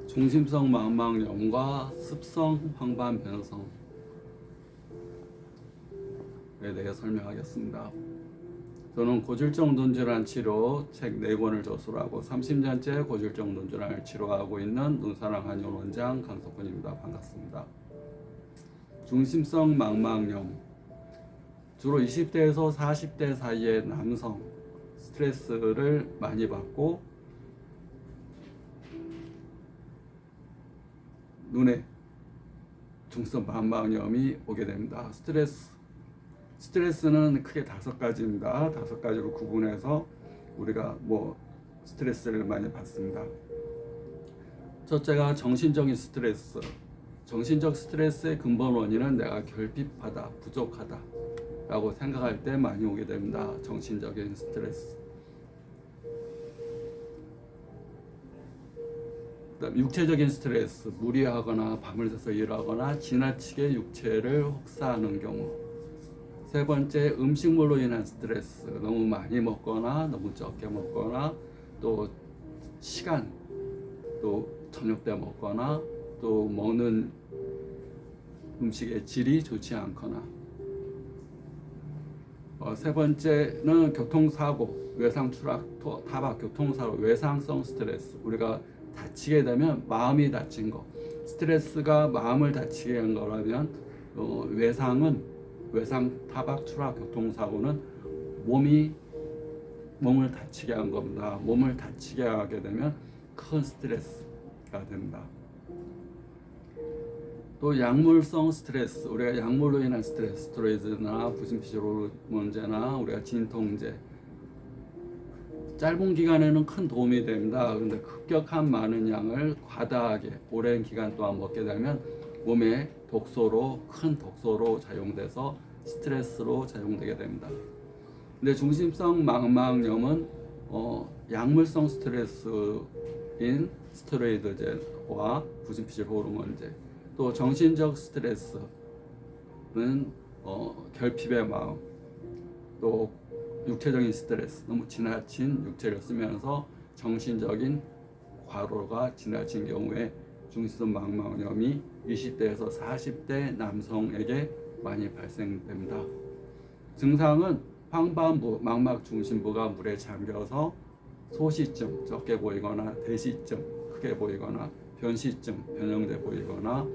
중심성 망막염과 습성 황반 변성에 대해 설명하겠습니다. 저는 고질적 눈질환 치료 책 4권을 저술하고 30년째 고질적 눈질환을 치료하고 있는 눈사랑 한의원 원장 강석훈입니다. 반갑습니다. 중심성 망막염, 주로 20대에서 40대 사이의 남성, 스트레스를 많이 받고 눈에 중심성 망막염이 오게 됩니다. 스트레스는 크게 5가지입니다. 5가지로 구분해서 우리가 스트레스를 많이 받습니다. 첫째가 정신적인 스트레스. 정신적 스트레스의 근본 원인은 내가 결핍하다, 부족하다 라고 생각할 때 많이 오게 됩니다. 정신적인 스트레스. 그다음 육체적인 스트레스, 무리하거나 밤을 새서 일하거나 지나치게 육체를 혹사하는 경우. 세 번째, 음식물로 인한 스트레스, 너무 많이 먹거나 너무 적게 먹거나 또 시간, 또 저녁 때 먹거나 또 먹는 음식의 질이 좋지 않거나. 세 번째는 교통사고, 외상 추락, 타박, 교통사고, 외상성 스트레스. 우리가 다치게 되면 마음이 다친 거, 스트레스가 마음을 다치게 한 거라면 외상, 타박, 추락, 교통사고는 몸을 다치게 한 겁니다. 몸을 다치게 하게 되면 큰 스트레스가 됩니다. 또 약물성 스트레스, 우리가 약물로 인한 스트레스, 스테로이드나 부신피질 호르몬제나 우리가 진통제, 짧은 기간에는 큰 도움이 됩니다. 그런데 급격한 많은 양을 과다하게 오랜 기간 동안 먹게 되면 몸에 큰 독소로 작용돼서 스트레스로 작용되게 됩니다. 근데 중심성 망막염은 약물성 스트레스인 스테로이드제와 부신피질 호르몬제, 또 정신적 스트레스는 결핍의 마음, 또 육체적인 스트레스, 너무 지나친 육체를 쓰면서 정신적인 과로가 지나친 경우에 중심성 망막염이 20대에서 40대 남성에게 많이 발생됩니다. 증상은 황반부, 망막 중심부가 물에 잠겨서 소시증, 적게 보이거나 대시증, 크게 보이거나 변시증, 변형돼 보이거나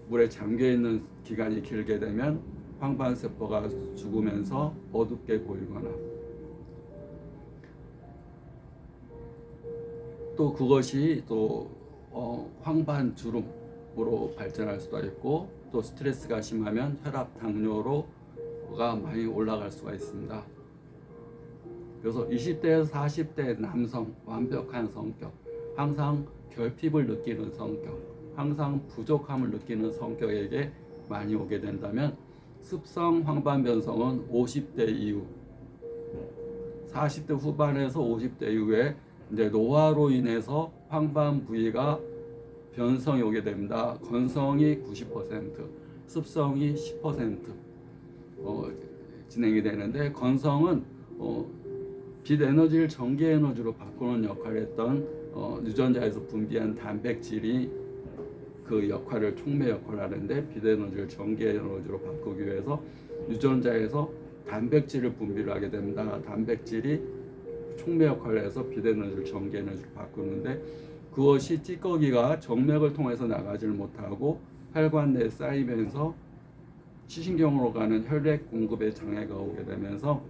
물에 잠겨 있는 기간이 길게 되면 황반세포가 죽으면서 어둡게 보이거나, 또 그것이 황반주름으로 발전할 수도 있고, 또 스트레스가 심하면 혈압, 당뇨가 많이 올라갈 수가 있습니다. 그래서 20대에서 40대 남성, 완벽한 성격, 항상 결핍을 느끼는 성격, 항상 부족함을 느끼는 성격에게 많이 오게 된다면 습성 황반변성은 50대 이후, 40대 후반에서 50대 이후에 이제 노화로 인해서 황반 부위가 변성이 오게 됩니다. 건성이 90%, 습성이 10% 진행이 되는데, 건성은 빛 에너지를 전기 에너지로 바꾸는 역할을 했던 유전자에서 분비한 단백질이 그 역할을, 촉매 역할을 하는데, 빛 에너지를 전기 에너지로 바꾸기 위해서 유전자에서 단백질을 분비를 하게 됩니다. 단백질이 촉매 역할을 해서 빛 에너지를 전기 에너지로 바꾸는데, 그것이 찌꺼기가 정맥을 통해서 나가지를 못하고 혈관 내에 쌓이면서 시신경으로 가는 혈액 공급에 장애가 오게 되면서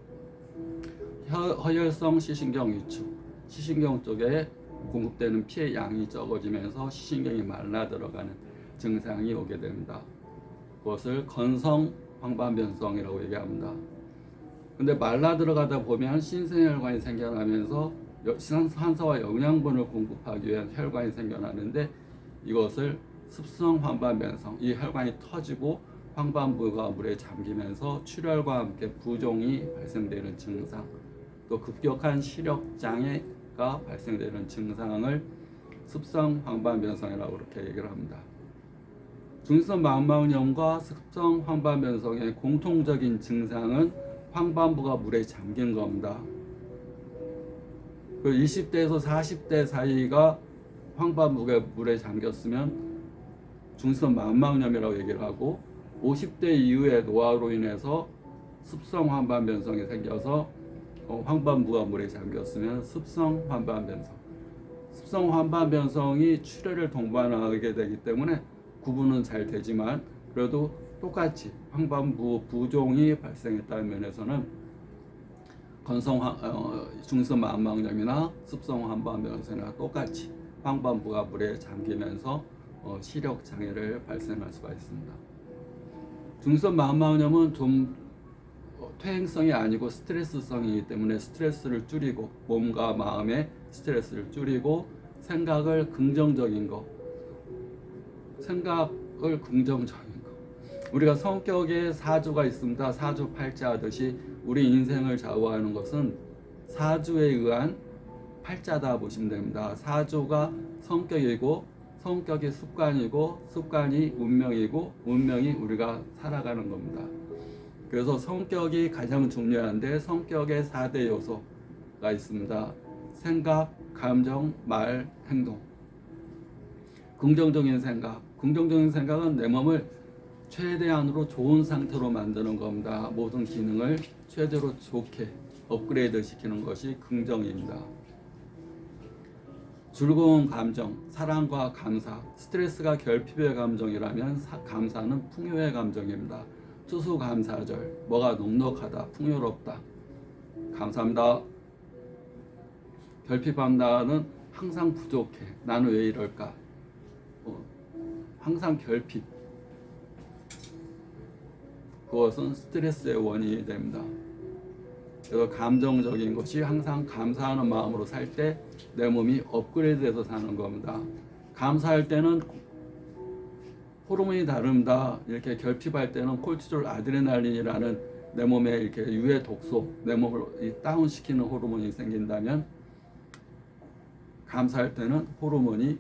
허혈성 시신경 위축, 시신경 쪽에 공급되는 피의 양이 적어지면서 시신경이 말라 들어가는 증상이 오게 됩니다. 그것을 건성 황반변성이라고 얘기합니다. 근데 말라 들어가다 보면 신생혈관이 생겨나면서 산소와 영양분을 공급하기 위한 혈관이 생겨나는데, 이것을 습성 황반변성, 이 혈관이 터지고 황반부가 물에 잠기면서 출혈과 함께 부종이 발생되는 증상, 또 급격한 시력 장애가 발생되는 증상을 습성 황반변성이라고 그렇게 얘기를 합니다. 중심성 망막염과 습성 황반변성의 공통적인 증상은 황반부가 물에 잠긴 겁니다. 20대에서 40대 사이가 황반부가 물에 잠겼으면 중성 만망염이라고 얘기를 하고 50대 이후에 노화로 인해서 습성 황반 변성이 생겨서 황반부가 물에 잠겼으면 습성 황반 변성. 습성 황반 변성이 출혈을 동반하게 되기 때문에 구분은 잘 되지만 그래도 똑같이 황반부 부종이 발생했다는 면에서는 중성 만망염이나 습성 황반 변성이나 똑같이 황반부가 물에 잠기면서 시력 장애를 발생할 수가 있습니다. 중성 만망염은 좀 퇴행성이 아니고 스트레스성이기 때문에 스트레스를 줄이고 몸과 마음의 스트레스를 줄이고 생각을 긍정적인 거, 우리가 성격에 사주가 있습니다. 사주팔자 하듯이 우리 인생을 좌우하는 것은 사주에 의한 팔자다 보시면 됩니다. 사주가 성격이고 성격이 습관이고 습관이 운명이고 운명이 우리가 살아가는 겁니다. 그래서 성격이 가장 중요한데 성격의 4대 요소가 있습니다. 생각, 감정, 말, 행동. 긍정적인 생각은 내 몸을 최대한으로 좋은 상태로 만드는 겁니다. 모든 기능을 최대로 좋게 업그레이드 시키는 것이 긍정입니다. 즐거운 감정, 사랑과 감사, 스트레스가 결핍의 감정이라면 감사는 풍요의 감정입니다. 추수감사절, 뭐가 넉넉하다, 풍요롭다, 감사합니다. 결핍한다는 항상 부족해, 나는 왜 이럴까, 항상 결핍, 그것은 스트레스의 원인이 됩니다. 그래서 감정적인 것이 항상 감사하는 마음으로 살 때 내 몸이 업그레이드돼서 사는 겁니다. 감사할 때는 호르몬이 다릅니다. 이렇게 결핍할 때는 콜티졸, 아드레날린이라는 내 몸에 이렇게 유해 독소, 내 몸을 다운시키는 호르몬이 생긴다면 감사할 때는 호르몬이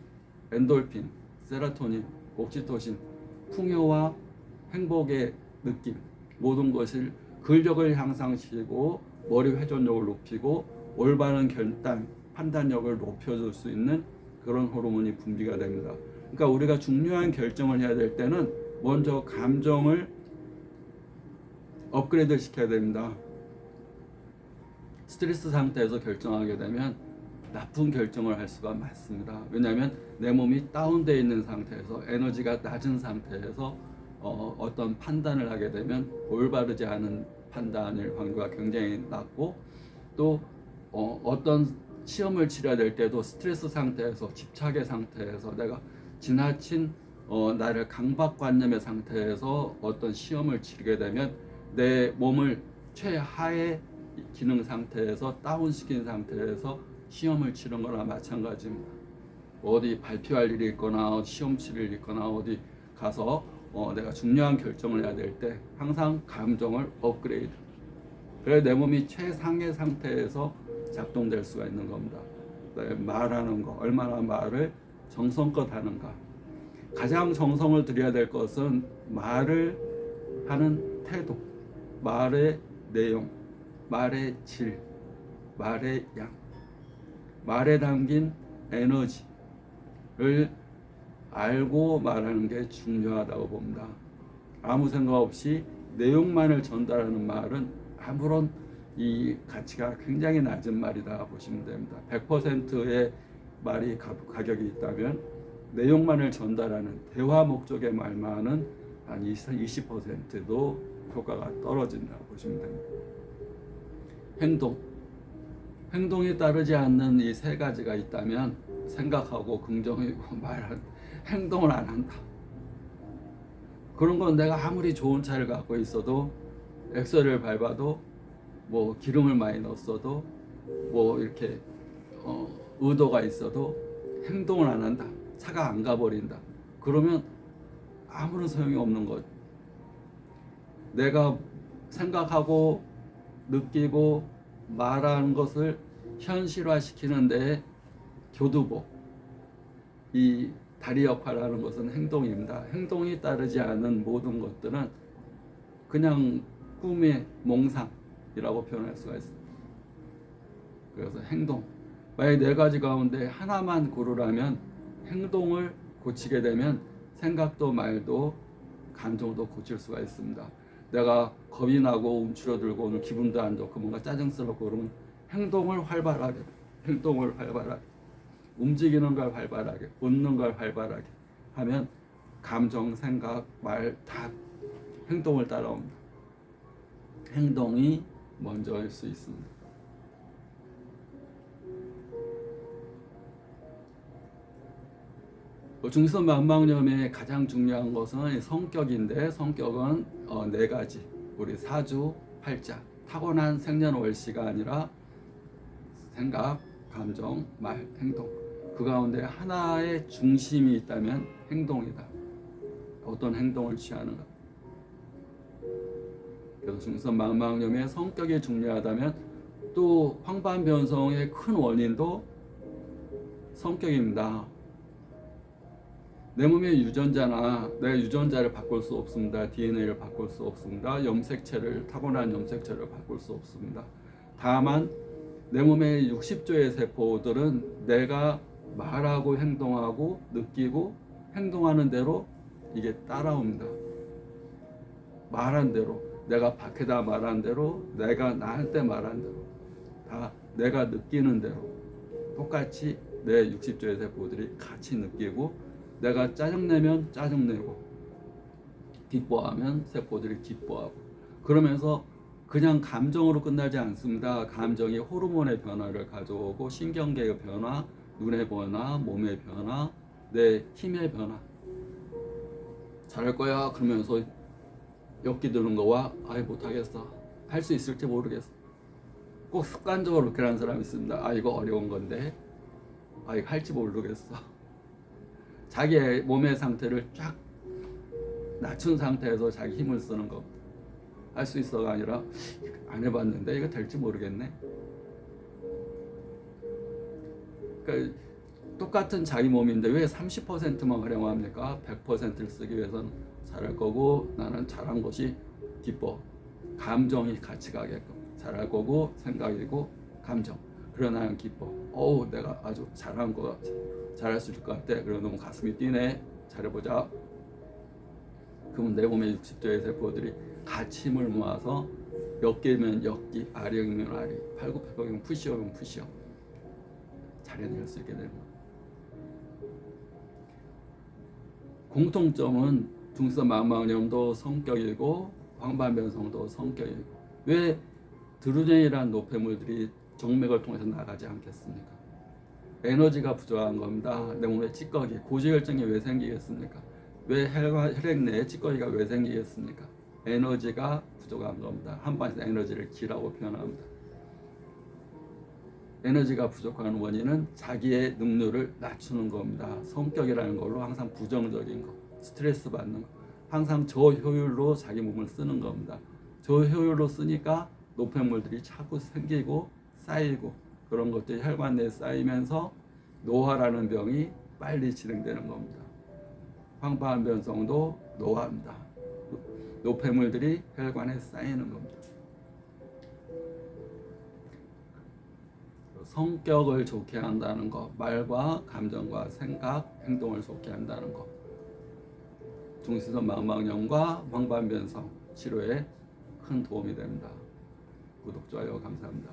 엔돌핀, 세로토닌, 옥시토신, 풍요와 행복의 느낌, 모든 것을 근력을 향상시키고 머리 회전력을 높이고 올바른 결단, 판단력을 높여줄 수 있는 그런 호르몬이 분비가 됩니다. 그러니까 우리가 중요한 결정을 해야 될 때는 먼저 감정을 업그레이드 시켜야 됩니다. 스트레스 상태에서 결정하게 되면 나쁜 결정을 할 수가 많습니다. 왜냐하면 내 몸이 다운되어 있는 상태에서, 에너지가 낮은 상태에서 어떤 판단을 하게 되면 올바르지 않은 판단일 확률이 굉장히 낮고, 또 어떤 시험을 치러야 될 때도 스트레스 상태에서, 집착의 상태에서, 내가 지나친 나를 강박관념의 상태에서 어떤 시험을 치르게 되면 내 몸을 최하의 기능 상태에서 다운시킨 상태에서 시험을 치른 거나 마찬가지입니다. 어디 발표할 일이 있거나 시험 치를 일이 있거나 어디 가서 내가 중요한 결정을 해야 될 때 항상 감정을 업그레이드, 그래야 내 몸이 최상의 상태에서 작동될 수가 있는 겁니다. 말하는 거, 얼마나 말을 정성껏 하는가. 가장 정성을 들여야 될 것은 말을 하는 태도, 말의 내용, 말의 질, 말의 양, 말에 담긴 에너지를 알고 말하는 게 중요하다고 봅니다. 아무 생각 없이 내용만을 전달하는 말은 아무런 이 가치가 굉장히 낮은 말이다 보시면 됩니다. 100%의 말이 가격이 있다면 내용만을 전달하는 대화 목적의 말만은 한 20%도 효과가 떨어진다 보시면 됩니다. 행동에 따르지 않는 이 세 가지가 있다면 생각하고 긍정이고 말하는, 행동을 안 한다. 그런 건 내가 아무리 좋은 차를 갖고 있어도, 엑셀을 밟아도, 뭐 기름을 많이 넣었어도, 뭐 이렇게 의도가 있어도 행동을 안 한다. 차가 안 가버린다. 그러면 아무런 소용이 없는 것. 내가 생각하고 느끼고 말하는 것을 현실화시키는 데 교두보, 이 다리 역할을 하는 것은 행동입니다. 행동이 따르지 않은 모든 것들은 그냥 꿈의 몽상이라고 표현할 수가 있습니다. 그래서 행동, 만약 네 가지 가운데 하나만 고르라면 행동을 고치게 되면 생각도 말도 감정도 고칠 수가 있습니다. 내가 겁이 나고 움츠러들고 오늘 기분도 안 좋고 뭔가 짜증스럽고 그러면 행동을 활발하게 움직이는 걸 활발하게 웃는 걸 활발하게 하면 감정, 생각, 말 다 행동을 따라옵니다. 행동이 먼저일 수 있습니다. 중성 망막염의 가장 중요한 것은 성격인데 성격은 네 가지. 우리 사주, 팔자, 타고난 생년월시가 아니라 생각, 감정, 말, 행동. 그 가운데 하나의 중심이 있다면 행동이다. 어떤 행동을 취하는가. 그래서 중성 망막염의 성격이 중요하다면 또 황반변성의 큰 원인도 성격입니다. 내 몸의 유전자나 내가 유전자를 바꿀 수 없습니다. DNA를 바꿀 수 없습니다. 염색체를 타고난 염색체를 바꿀 수 없습니다. 다만 내 몸의 60조의 세포들은 내가 말하고 행동하고 느끼고 행동하는 대로 이게 따라옵니다. 말한 대로 내가 밖에다 말한 대로 내가 나한테 말한 대로 다 내가 느끼는 대로 똑같이 내 60조의 세포들이 같이 느끼고 내가 짜증내면 짜증내고 기뻐하면 세포들이 기뻐하고 그러면서 그냥 감정으로 끝나지 않습니다. 감정이 호르몬의 변화를 가져오고 신경계의 변화, 눈의 변화, 몸의 변화, 내 힘의 변화. 잘할 거야 그러면서 엮기 드는 거와 아이 못하겠어. 할 수 있을지 모르겠어. 꼭 습관적으로 그렇게 하는 사람이 있습니다. 아 이거 어려운 건데 아 이거 할지 모르겠어. 자기의 몸의 상태를 쫙 낮춘 상태에서 자기 힘을 쓰는 거. 할 수 있어가 아니라 안 해봤는데 이거 될지 모르겠네. 그러니까 똑같은 자기 몸인데 왜 30%만 활용합니까? 100%를 쓰기 위해서는 잘할 거고 나는 잘한 것이 기뻐. 감정이 같이 가게끔 잘할 거고 생각이고 감정. 그러나 나는 기뻐. 어우 내가 아주 잘한 것 같아. 잘할 수 있을 것 같아. 그러면 너무 가슴이 뛰네. 잘해보자. 그러면 내 몸의 60조의 세포들이 같이 힘을 모아서 엮이면 엮기, 아령이면 아리, 팔굽혀펴기면 푸시업이면 푸시업 잘해낼 수 있게 됩니다. 공통점은 중성 망막염도 성격이고 황반변성도 성격이고 왜 드루젠이라는 노폐물들이 정맥을 통해서 나가지 않겠습니까? 에너지가 부족한 겁니다. 내 몸에 찌꺼기, 고지혈증이 왜 생기겠습니까? 왜 혈액 내에 찌꺼기가 왜 생기겠습니까? 에너지가 부족한 겁니다. 한반에서 에너지를 기라고 표현합니다. 에너지가 부족한 원인은 자기의 능률을 낮추는 겁니다. 성격이라는 걸로 항상 부정적인 거, 스트레스 받는 거, 항상 저효율로 자기 몸을 쓰는 겁니다. 저효율로 쓰니까 노폐물들이 자꾸 생기고 쌓이고 그런 것들이 혈관 내에 쌓이면서 노화라는 병이 빨리 진행되는 겁니다. 황반변성도 노화입니다. 노폐물들이 혈관에 쌓이는 겁니다. 성격을 좋게 한다는 것, 말과 감정과 생각, 행동을 좋게 한다는 것, 중시성 망막염과 황반변성 치료에 큰 도움이 됩니다. 구독, 좋아요 감사합니다.